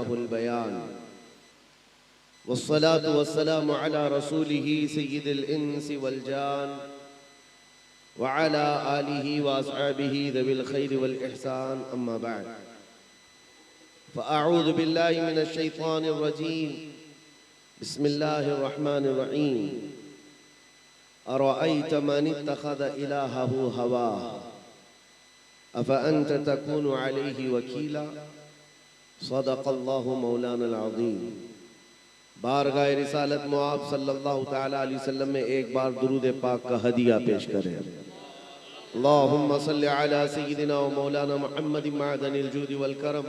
बयान वस्सलातु वस्सलामु अला रसूलिही सय्यिदिल इंसी वल जान व अला आलिही व अस्हाबिही ज़विल खैरि वल इहसान अम्मा बअद फ़अऊज़ु बिल्लाहि मिनश शैतानिर रजीम बिस्मिल्लाहिर रहमानिर रहीम अरअयत मन इत्तख़ज़ इलाहहु हवाह अफ़अन्त तकूनु अलैहि वकीला सदक़ल्लाहु मौलाना अज़ीम। बारगाह रिसालत मुआब सल्लल्लाहु तआला अलैहि वसल्लम में एक बार दुरूद पाक का हदिया पेश करें। अल्लाहुम्मा सल्लि अला सय्यिदिना व मौलाना मुहम्मद मअदनिल जूद वल करम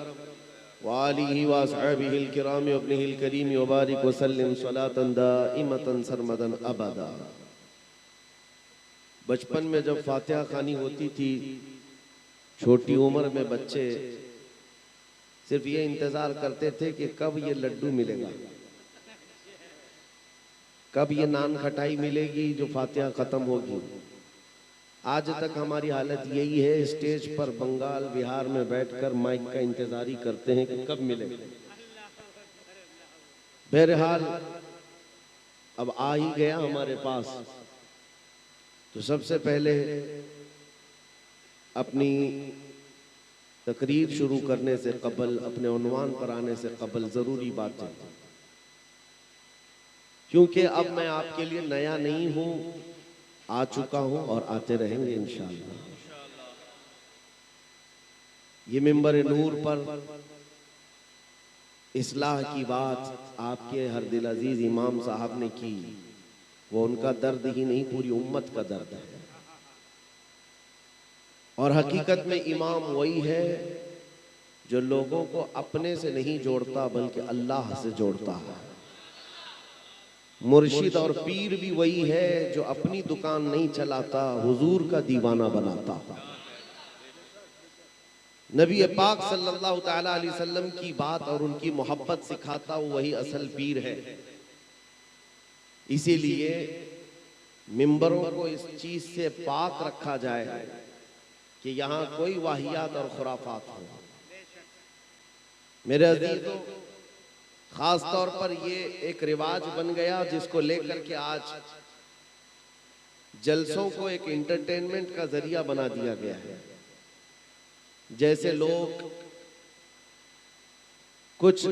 व आलिहि व अस्हाबिहिल किराम व इब्निहिल करीम व बारिक व सल्लिम सलातन दाइमतन सरमदन अबदा। बचपन में जब फातिहा खानी होती थी, छोटी उम्र में बच्चे सिर्फ ये इंतजार करते थे कि कब ये लड्डू मिलेगा, कब ये नान खटाई मिलेगी जो फातिहा खत्म होगी। आज तक हमारी हालत यही है, स्टेज पर बंगाल बिहार में बैठकर माइक का इंतजार ही करते हैं कि कब मिले। बहरहाल अब आ ही गया हमारे पास, तो सबसे पहले अपनी तकरीर शुरू करने से कबल, अपने उन्वान पर आने से कबल ज़रूरी बात है, क्योंकि अब मैं आपके लिए नया नहीं हूं, आ चुका हूं और आते रहेंगे इंशाअल्लाह। ये मिंबर नूर पर इस्लाह की बात आपके हर दिल अजीज इमाम साहब ने की, वो उनका दर्द ही नहीं, पूरी उम्मत का दर्द है। और हकीकत में इमाम वही है जो लोगों को अपने से नहीं जोड़ता बल्कि अल्लाह से जोड़ता है। मुर्शिद और पीर भी वही है जो अपनी दुकान नहीं चलाता, हुजूर का दीवाना बनाता। नबी पाक सल्लल्लाहु तआला अलैहि वसल्लम की बात और उनकी मोहब्बत सिखाता, वही असल पीर है। इसीलिए मिंबरों को इस चीज से पाक रखा जाए कि यहाँ कोई वाहियात और खुराफात हो। मेरे अजीजों, खास तौर पर ये एक रिवाज बन गया जिसको लेकर के आज जलसों को एक एंटरटेनमेंट का जरिया बना दिया गया है। जैसे लोग कुछ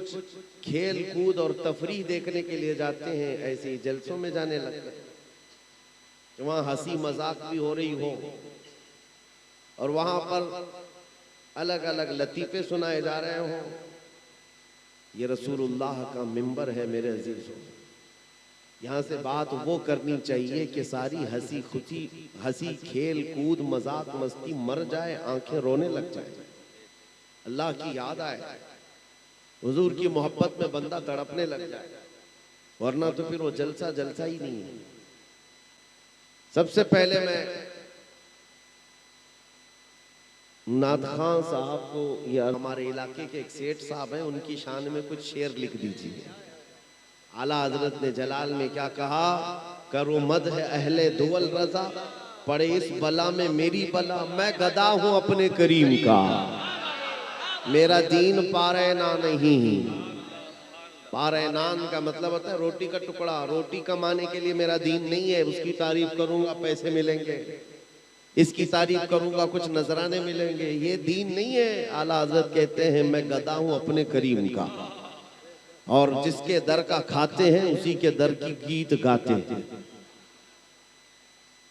खेल कूद और तफरीह देखने के लिए जाते हैं, ऐसे ही जलसों में जाने लगते हैं, वहां हंसी मजाक भी हो रही हो और वहां पर अलग अलग लतीफे सुनाए जा रहे हों। ये रसूलुल्लाह का मिंबर है मेरे अजीजों। यहाँ से बात वो करनी चाहिए कि सारी हंसी खेल कूद मजाक मस्ती मर जाए, आंखें रोने लग जाए, अल्लाह की याद आए, हुजूर की मोहब्बत में बंदा तड़पने लग जाए, वरना तो फिर वो जलसा जलसा ही नहीं है। सबसे पहले मैं नाथ खान साहब को, या हमारे इलाके के एक सेठ साहब हैं, उनकी शान में कुछ शेर लिख दीजिए। आला हजरत ने जलाल में क्या कहा, करो मद है अहले दुवल रजा, पड़े इस बला में मेरी बला, मैं गदा हूं अपने करीम का, मेरा दीन पारैना नहीं। पारैनान का मतलब होता है रोटी का टुकड़ा। रोटी कमाने के लिए मेरा दीन नहीं है, उसकी तारीफ करूंगा पैसे मिलेंगे, इसकी तारीफ करूंगा कुछ नजराने मिलेंगे, ये दीन नहीं है। आला हजरत कहते हैं मैं गदा हूं अपने करीम का, और जिसके दर का खाते हैं उसी के दर की गीत गाते हैं।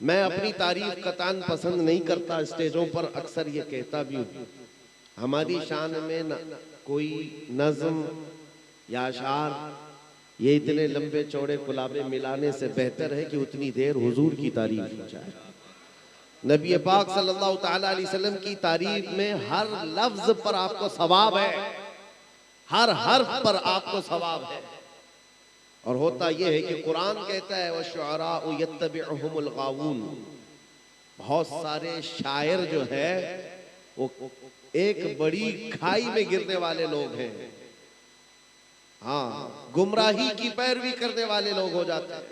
मैं अपनी तारीफ कतान पसंद नहीं करता, स्टेजों पर अक्सर ये कहता भी हूं, हमारी शान में कोई नज्म या अशार ये इतने लंबे चौड़े कुलाबे मिलाने से बेहतर है कि उतनी देर हुजूर की तारीफ हो जाए। नबी पाक सल्लल्लाहु तआला अलैहि वसल्लम की तारीफ में हर लफ्ज पर आपको सवाब है, हर हर्फ पर आपको सवाब है। और होता यह है कि कुरान कहता है वशुअराउ यत्तबिउहुमुल गावून, बहुत सारे शायर जो है वो एक बड़ी खाई में गिरने वाले लोग हैं। हाँ, गुमराही की पैरवी करने वाले लोग हो जाते हैं,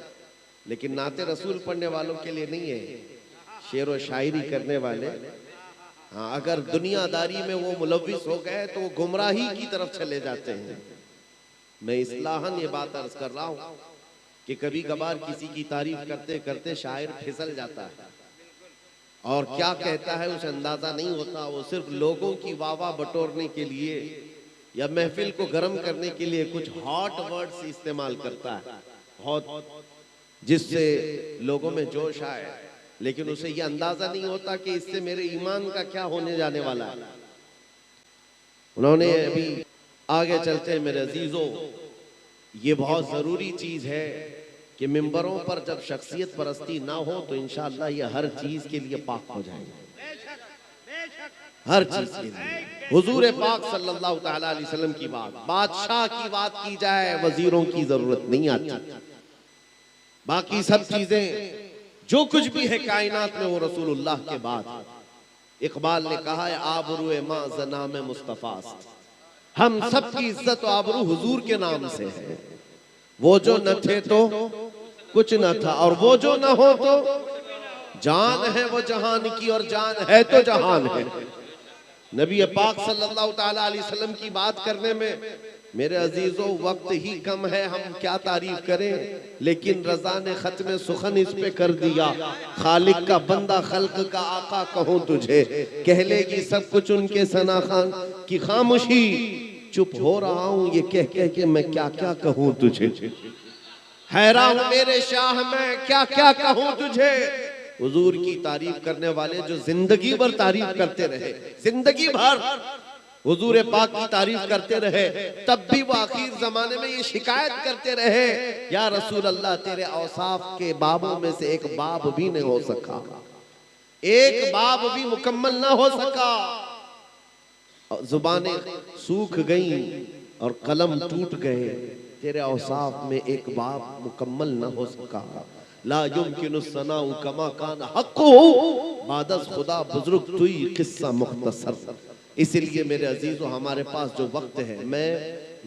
लेकिन नाते रसूल पढ़ने वालों के लिए नहीं है। शेर व शायरी करने वाले हाँ, अगर दुनियादारी में वो मुलव्विस हो गए तो वो गुमराही की तरफ चले जाते हैं। मैं इस्लाहन ये बात अर्ज कर रहा हूँ कि कभी कभार किसी की तारीफ करते करते शायर फिसल जाता है और क्या कहता है उसे अंदाजा नहीं होता। वो सिर्फ लोगों की वाह बटोरने के लिए या महफिल को गर्म करने के लिए कुछ हॉट वर्ड्स इस्तेमाल करता है, बहुत, जिससे लोगों में जोश आए, लेकिन उसे यह अंदाजा नहीं होता कि इससे मेरे ईमान का क्या होने जाने वाला है। उन्होंने अभी आगे चलते हैं मेरे अजीजों, ये बहुत जरूरी चीज है कि मिंबरों पर जब शख्सियत परस्ती ना हो तो इंशाअल्लाह ये हर चीज के लिए पाक हो जाएंगे, हर चीज के लिए। हुजूर पाक सल्लल्लाहु तआला अलैहि वसल्लम की बात, बादशाह की बात की जाए, वजीरों की जरूरत नहीं आती। बाकी सब चीजें जो कुछ भी है कायनात में वो रसूलुल्लाह के बाद। इकबाल ने कहा है आबरू मां जना में मुस्तफा, हम सब की इज्जत आबरू हुजूर के नाम से है। वो जो न थे तो कुछ न था और वो जो न हो तो जान है वो जहान की और जान है तो जहान है। नबी पाक सल्लल्लाहु तआला अलैहि वसल्लम की बात करने में मेरे अजीजों वक्त ही कम है, हम क्या तारीफ करें, लेकिन रजा ने खत्म सुखन इस पे कर दिया। खालिक का बंदा खल्क का आका कहूँ तुझे, कह लेगी सब कुछ उनके सना खान की खामोशी। चुप हो रहा हूँ ये कह कह के मैं क्या क्या कहूँ तुझे, हैरान मेरे शाह मैं क्या क्या कहूँ तुझे। हुजूर की तारीफ करने वाले जो जिंदगी भर तारीफ करते रहे, जिंदगी भर हुजूर पाक की तारीफ करते रहे, तब भी वो आखिर जमाने में ये शिकायत करते रहे, या रसूल अल्लाह तेरे औसाफ के बाबों में से एक बाब भी नहीं हो सका, एक बाब भी मुकम्मल ना हो सका। जुबानें सूख गई और कलम टूट गए, तेरे औसाफ में एक बाब मुकम्मल ना हो सका। ला युमकिनु सनाउ कमा कान हक़्क़ु बादस खुदा बुजुर्ग तुई किस्सा मुख्तसर। इसीलिए मेरे अजीजों हमारे पास जो वक्त है, मैं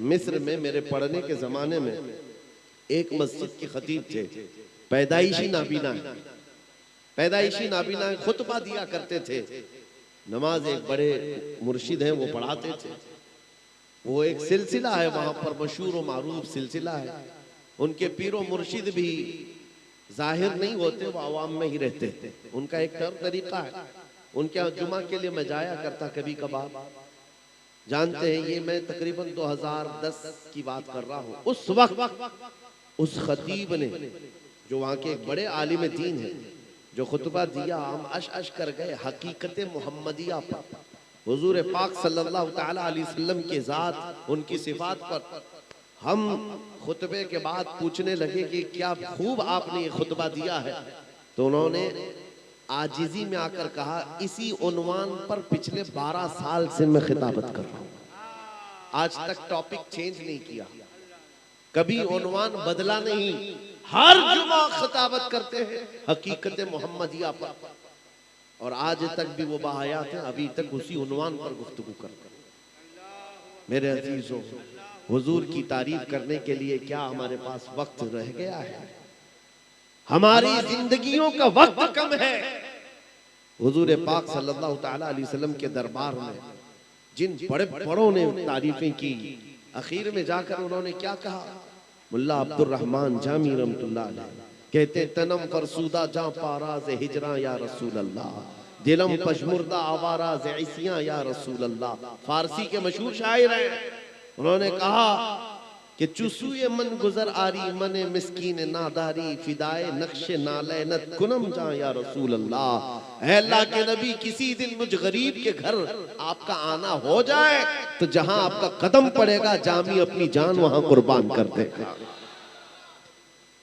मिस्र में मेरे पढ़ने के जमाने में एक मस्जिद के खतीब थे, पैदाइशी नाबीना, पैदाइशी नाबीना खुतबा दिया करते थे। नमाज एक बड़े मुर्शिद हैं वो पढ़ाते थे, वो एक सिलसिला है वहां पर, मशहूर व मारूफ सिलसिला है। उनके पीरो मुर्शिद भी जाहिर नहीं होते, वो आवाम में ही रहते थे, उनका एक तरीका है। उनके यहाँ जुमा के लिए मैं जाया करता कभी कभार, जानते हैं ये मैं तकरीबन 2010 की बात कर रहा हूँ। उस वक्त उस खतीब ने, जो वहाँ के एक बड़े आलिम दीन है, जो खुतबा दिया, हम अश अश कर गए हकीकत मोहम्मदिया पर, हुजूर पाक सल्लल्लाहु तआला अलैहि वसल्लम के ज़ात, उनकी सिफात पर। हम खुतबे के बाद पूछने लगे कि क्या खूब आपने ये खुतबा दिया है, तो उन्होंने आजिजी में आकर कहा इसी उन्वान पर पिछले 12 साल से मैं खिताबत कर रहा हूं, आज तक टॉपिक चेंज नहीं किया, कभी उन्वान बदला नहीं, हर जुमा खिताबत करते हैं हकीकत मोहम्मदिया पर, और आज तक भी वो बाहयात हैं, अभी तक उसी उन्वान पर गुफ्तगू करते हैं। मेरे अजीजों, हुजूर की तारीफ करने के लिए क्या हमारे पास वक्त रह गया है? हमारी जिंदगियों का वक्त कम है। हुजूर पाक सल्लल्लाहु तआला अलैहि वसल्लम के दरबार में जिन बड़े बड़ों ने तारीफें की, आखिर में जाकर उन्होंने क्या कहा? मुल्ला अब्दुल रहमान जामी रहमतुल्लाह अलैह कहते, तनम फरसूदा जा पाराज हिजरा या रसूल अल्लाह, दिलम पशमुर्दा आवाराज इसिया या रसूल अल्लाह। फारसी के मशहूर शायर हैं, उन्होंने कहा कि चुसूए मन गुजर आरी मने मिस्कीन नादारी, फिदाए नक्शे नालैनत कुनम जा या रसूल अल्लाह। अल्लाह के नबी, किसी दिन मुझ गरीब के घर आपका आना हो जाए तो जहां आपका कदम पड़ेगा जामी अपनी जान वहां कुर्बान कर देगा।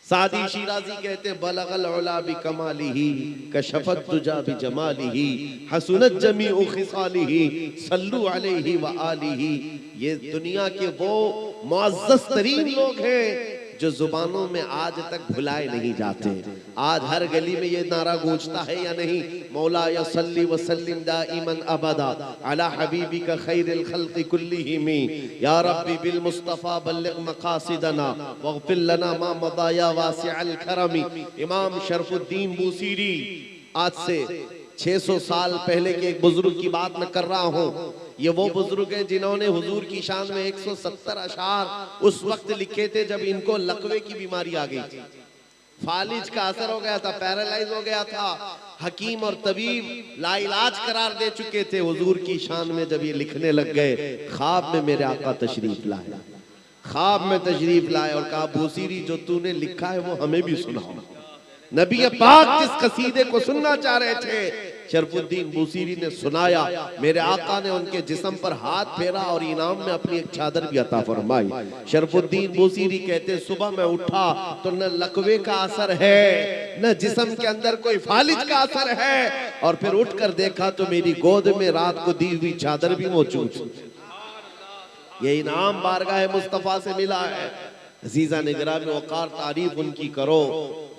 सादी शिराजी कहते, बलगल उला बि कमालिही कशफत तुजा बि जमालिही हसनत जमीउ खिसालिही सल्लु अलैहि व आलिही। ये दुनिया के वो मुअज़्ज़ज़ तरीन लोग हैं जो जुबानों में आज तक भुलाए नहीं जाते। आज हर गली में ये नारा गूंजता है या नहीं? मौला या सल्ली व सल्लिम दाइमन अबदा अला हबीबिका खैरिल खल्क़ि कुल्लिहिम या रब्बी बिल मुस्तफा बल्लिग मकासिदना वग़फिर लना मा मदा या वासिअल करमी। इमाम शरफुद्दीन बूसीरी आज से 600 साल पहले के एक बुजुर्ग की बात मैं कर रहा हूँ। ये वो बुजुर्ग हैं जिन्होंने हुजूर की शान में 170 अशार उस वक्त लिखे थे जब इनको लकवे की बीमारी आ गई थी, फालिज का असर हो गया था, पैरालाइज हो गया था। हकीम और तबीब लाइलाज करार दे चुके थे। हुजूर की शान में जब ये लिखने लग गए, ख्वाब में मेरे आका तशरीफ लाए, ख्वाब में तशरीफ लाए और कहा बूसीरी जो तूने लिखा है वो हमें भी सुनाओ। नबी पाक जिस कसीदे को सुनना चाह रहे थे, शरफुद्दीन बूसीरी ने सुनाया। मेरे आका ने उनके जिस्म पर हाथ फेरा और इनाम में अपनी एक चादर भी अता फरमाई। शरफुद्दीन बूसीरी कहते सुबह मैं उठा तो न लकवे का असर है, न जिस्म के अंदर कोई फालिज का असर है, और फिर उठकर देखा तो मेरी गोद में रात को दी हुई चादर भी मौजूद। ये इनाम बारगाह मुस्तफा से मिला है। अजीजा निगरान वकार तारीफ उनकी करो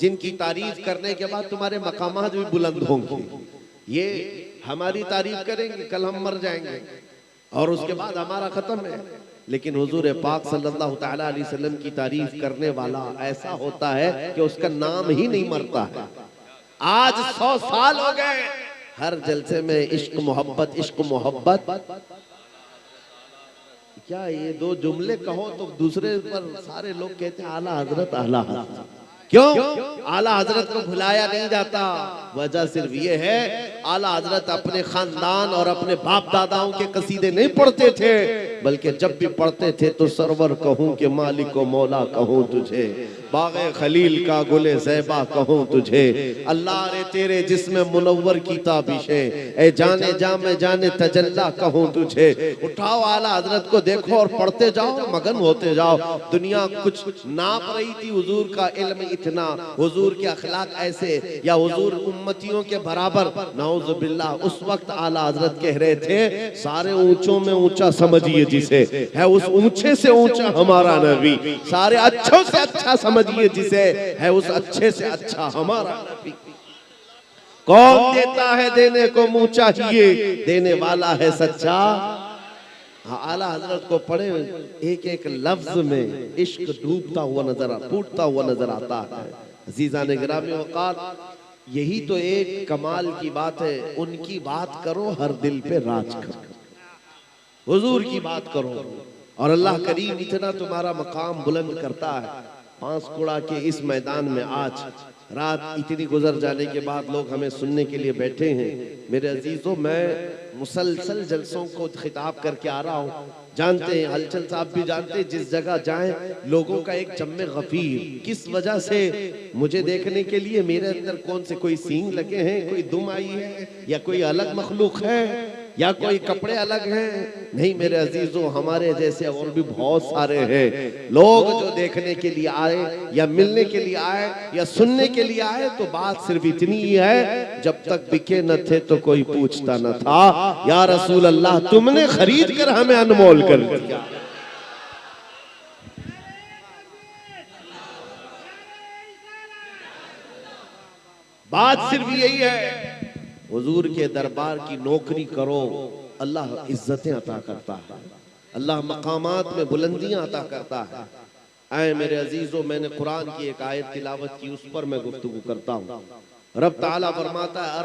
जिनकी तारीफ करने के बाद तुम्हारे मकामात भी बुलंद होंगे। ये हमारी तारीफ करेंगे, कल हम मर जाएंगे और उसके बाद हमारा खत्म है। लेकिन हुजूर पाक सल्लल्लाहु तआला अलैहि वसल्लम की तारीफ करने वाला ऐसा होता है कि उसका नाम ही नहीं मरता है। आज 100 साल हो गए, हर जलसे में इश्क मोहब्बत, इश्क मोहब्बत। क्या ये दो जुमले कहो तो दूसरे पर सारे लोग कहते हैं आला हजरत, आला हजरत। क्यों आला हजरत को भुलाया नहीं जाता? वजह सिर्फ ये है, आला हजरत अपने खानदान और अपने बाप दादाओं के कसीदे नहीं पढ़ते थे, बल्कि जब भी पढ़ते थे तो सरवर कहूँ के मालिक व मौला कहूँ तुझे, बाग़े खलील का गुले ज़ैबा कहूँ तुझे, अल्लाह रे तेरे जिस्म मुनव्वर की ताबिशें, ए जाने जा मैं जाने तजल्ला कहूँ तुझे। उठाओ आला हजरत को देखो और पढ़ते जाओ, मगन होते जाओ। दुनिया कुछ नाप रही थी हुजूर का इल्म इतना, हुजूर के अखलाक ऐसे, या हुजूर उम्मतियों के बराबर, नाउज़ बिल्लाह। उस वक्त आला हजरत कह रहे थे सारे ऊंचों में ऊंचा समझिए जिसे, है उस ऊंचे से ऊंचा हमारा नबी, सारे अच्छों से अच्छा समझिए जिसे, है उस अच्छे से अच्छा हमारा नबी। कौन देता है देने को मुंह चाहिए, देने वाला है सच्चा। हाँ, आला हजरत को पढ़े, एक एक लफ्ज में इश्क डूबता हुआ नजर, फूटता हुआ नजर आता है। अजीजा ने गिरामी वक़ार, यही तो एक कमाल की बात है। उनकी बात करो, हर दिल पे राज करो, हुजूर की बात करो और अल्लाह करीम इतना तुम्हारा मकाम बुलंद करता है। पांसकुड़ा के इस मैदान में आज रात इतनी गुजर जाने के बाद लोग हमें सुनने के लिए बैठे हैं। मेरे अजीजों, मैं मुसलसल जलसों को खिताब करके आ रहा हूँ। जानते हैं, हलचल साहब भी जानते हैं, जिस जगह जाएं लोगों का एक जम्मे गफीर। किस वजह से? मुझे देखने के लिए मेरे अंदर कौन से कोई सींग लगे हैं, कोई दुम आई है, या कोई अलग मखलूक है, या कोई कपड़े अलग हैं? नहीं मेरे अजीजों, हमारे जैसे और भी बहुत सारे हैं लोग जो देखने के लिए आए, या मिलने के लिए आए, या सुनने के लिए आए। तो बात सिर्फ इतनी ही है, जब तक बिके न थे तो कोई पूछता न था। या रसूल अल्लाह, तुमने खरीद कर हमें अनमोल कर दिया। बात सिर्फ यही है, हुजूर के दरबार की नौकरी करो, अल्लाह इज्जतें अता करता है, अल्लाह मकामात में बुलंदियां अता करता है। आए मेरे अजीजों, मैंने कुरान की एक आयत तिलावत की, उस पर मैं गुफ्तगू करता हूँ। रब ताला फरमाता है,